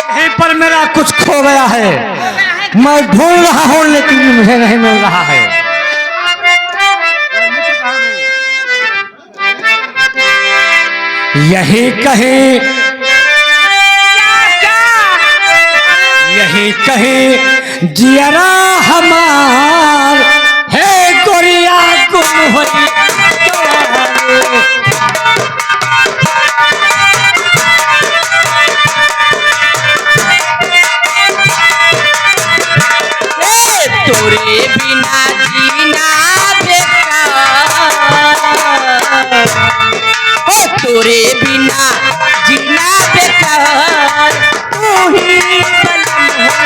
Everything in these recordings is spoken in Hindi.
यहीं पर मेरा कुछ खो गया है, मैं ढूंढ रहा हूँ लेकिन मुझे नहीं मिल रहा है। यही कहीं जियरा हमार है गोरिया गुम होई तोरे बिना जीना बेकार, ओ तोरे बिना जीना बेकार, तू ही बलम है।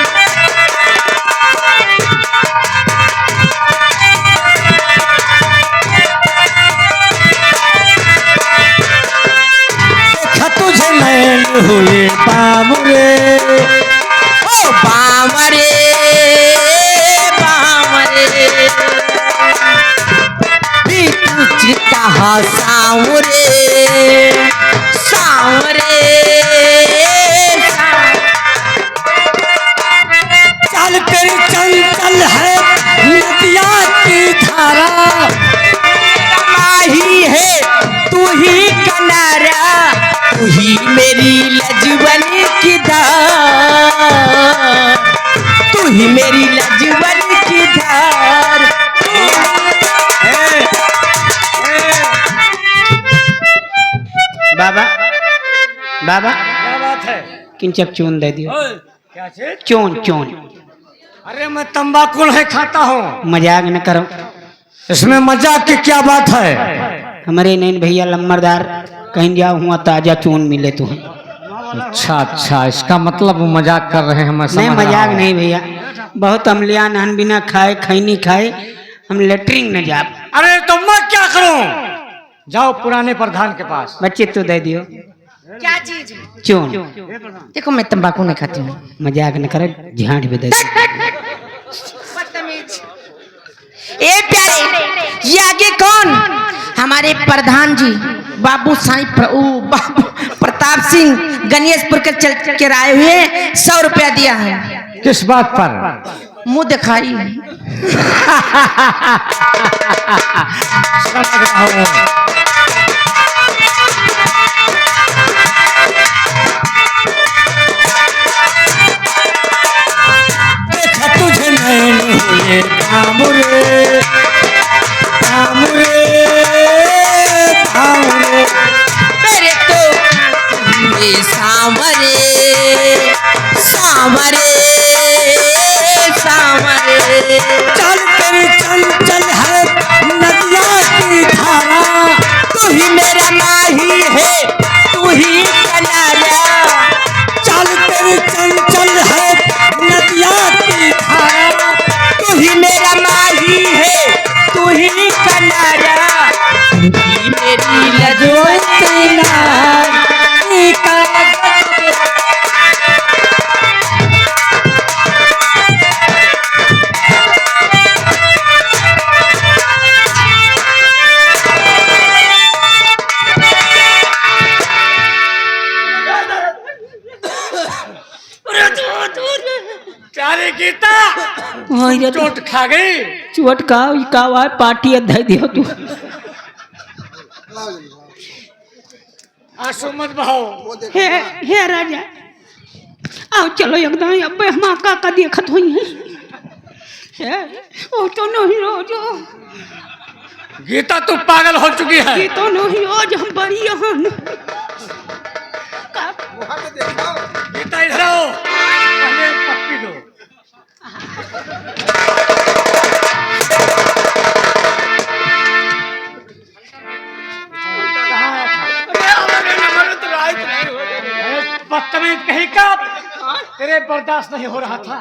देखा तुझे नैन हुए बाबरे, ओ बामरे कहा सांवरे सांवरे चल तेरी चंचल है नदिया की धारा, माही है तू ही किनारा, तू ही मेरी लजवन की धार, तू ही मेरी लजवन की धार। बाबा बाबा क्या बात है? किंचक चून दे दियो। क्या चीज? चून चून। अरे मैं तंबाकू नहीं खाता हूँ। मजाक न करो, इसमें मजाक की क्या बात है? हमारे नैन भैया लम्बरदार कहीं जाओ हुआ ताजा चून मिले तुम्हें। अच्छा अच्छा, इसका मतलब वो मजाक कर रहे हैं। मैं नहीं मजाक नहीं भैया, बहुत अमलिया नहन बिना खाए खैनी खाए हम लेटरिंग न जा। अरे तो मैं क्या करूं? जाओ पुराने प्रधान के पास। बच्चे तो दे दियो। क्या चीज? चून। देखो मैं तंबाकू नहीं खाती हूँ। मजाक न करे, झांट भी दे दियो। बदतमीज। ए प्यारे, ये आगे कौन? हमारे प्रधान जी बाबू साईं बाबू प्रताप सिंह गणेशपुर के चल के आए हुए 100 रुपया दिया है। किस बात पर? मुंह दिखाई। समझ रहा हूं। देखा तुझे नैन हुए बाबरे बाबरे बाबरे, मेरे तो ये सांवरे सांवरे सांवरे। चल तेरी चंचल है नदिया की धारा, तू ही मेरा माही है तू ही किनारा, चल तेरी चंचल है नदिया की धारा, तू ही मेरा माही है तू ही किनारा, तू ही मेरी लजवंती नार। प्यारे गीता चोट खा गई। चोट का पार्टी दे दियो तू। आंसू मत बहाओ। हे राजा आओ चलो एकदम अब हम का देखत हुई है। ओ तो नहीं रोज गीता तू पागल हो चुकी है। ये तो नहीं रोज हम बड़ी यहाँ गीता इधर आओ, पहले पप्पी दो। बदतमीज कहीं का, तेरे बर्दाश्त नहीं हो रहा था।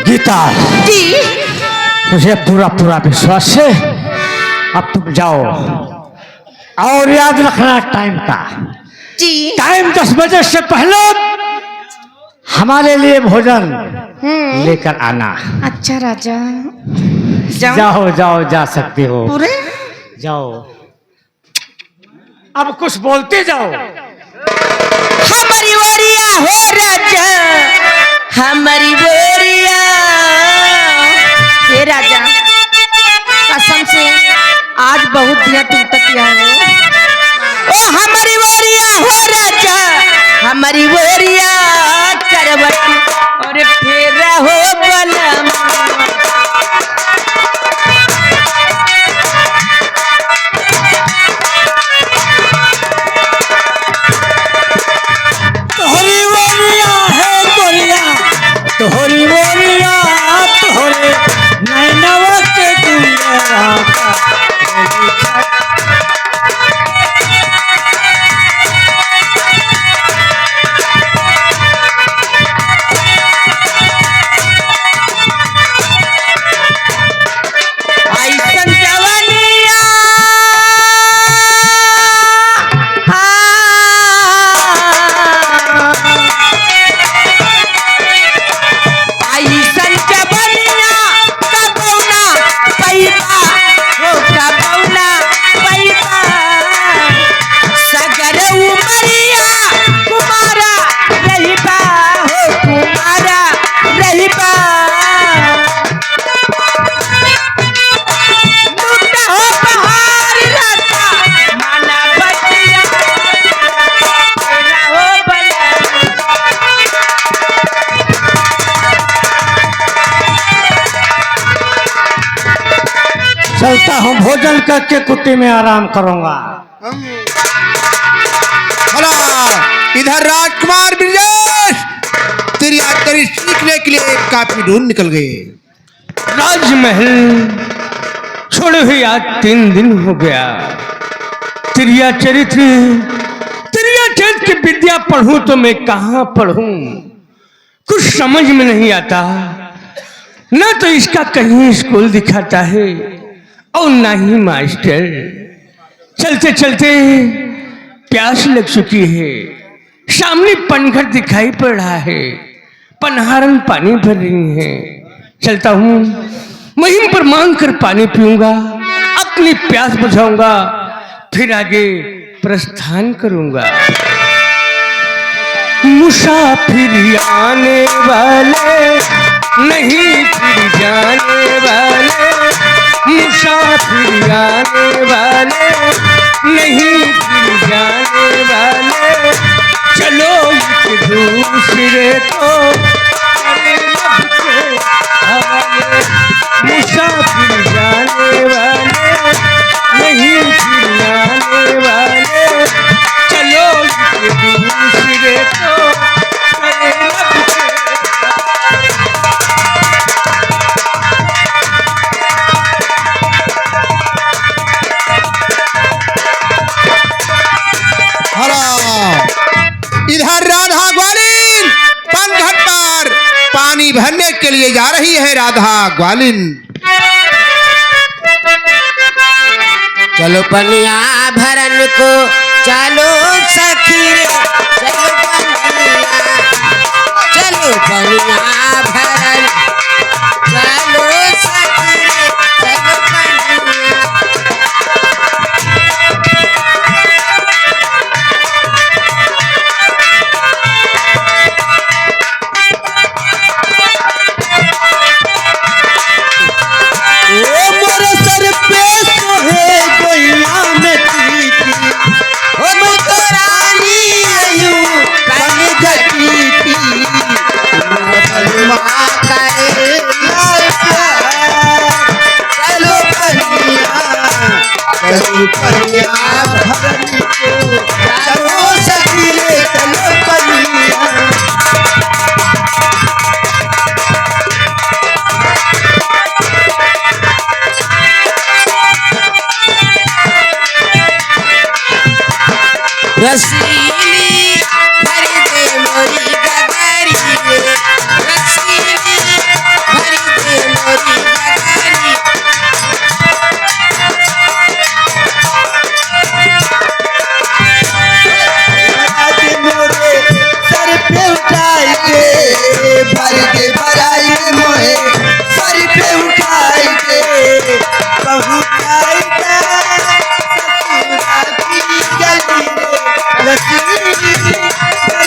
गीता, जी मुझे पूरा पूरा विश्वास है। अब तुम जाओ और याद रखना टाइम का। जी टाइम 10 बजे से पहले हमारे लिए भोजन लेकर आना। अच्छा राजा, जाओ जाओ जाओ, जा सकती हो, पूरे जाओ। अब कुछ बोलते जाओ। हमारी वरिया हो राजा, हमारी वरिया। हे राजा, कसम से आज बहुत दिया तुम तक यहाँ हो। ओ हमारी वरिया हो राजा, हमारी वरिया करवट और फेरा हो बलम। तोहरी बोलिया है गोरिया, तोहरी बोलिया, तोहरे नैनवा के दुनिया का। ऐसन जवानिया ऐसन जवानिया कबौना पैबा हो, कबौना पैबा। सगर उमरिया कुमारा रहिबा हो, कुमारा रहिबा। लूटा हो बहार राता, माना बतिया तेरा हो बला। चलता हूँ, भोजन करके कुत्ते में आराम करूंगा। भला इधर राजकुमार ब्रजेश तेरी आदरी सीखने के लिए काफी ढूंढ निकल गए। राजमहल छोड़े हुए आज 3 दिन हो गया। त्रिया चरित्र की विद्या पढ़ूं तो मैं कहाँ पढ़ूं, कुछ समझ में नहीं आता। न तो इसका कहीं स्कूल दिखाता है और ना ही मास्टर। चलते चलते प्यास लग चुकी है। सामने पनघट दिखाई पड़ रहा है, पनहारन पानी भर रही है। चलता हूँ, वहीं पर मांग कर पानी पीऊंगा, अपनी प्यास बुझाऊंगा, फिर आगे प्रस्थान करूंगा। मुसाफिर आने वाले नहीं फिर जाने वाले, मुसाफिर आने वाले नहीं फिर जाने वाले। चलो एक दूसरे को अरे लब के हवाले। मुसाफिर जाने वाले नहीं फिर आने वाले। चलो एक दूसरे को अरे लब के इधर राधा ग्वालिन पनघट पर पानी भरने के लिए जा रही है। राधा ग्वालिन चलो पनिया भरन को, चलो सखी रे, चलो पनिया, चलो पनिया भरन, चलो सखी रे, चलो पनिया। ओ मोर सर पे सोहे गोइया में टीटी, ओ मैं तो रानी आयु पनघटी, माँ करे चलो पनिया, चलो पनिया भरन को, चलो सखी रे, चलो पनिया। रसीली भर दे मोरी गगरी, रसीली दासी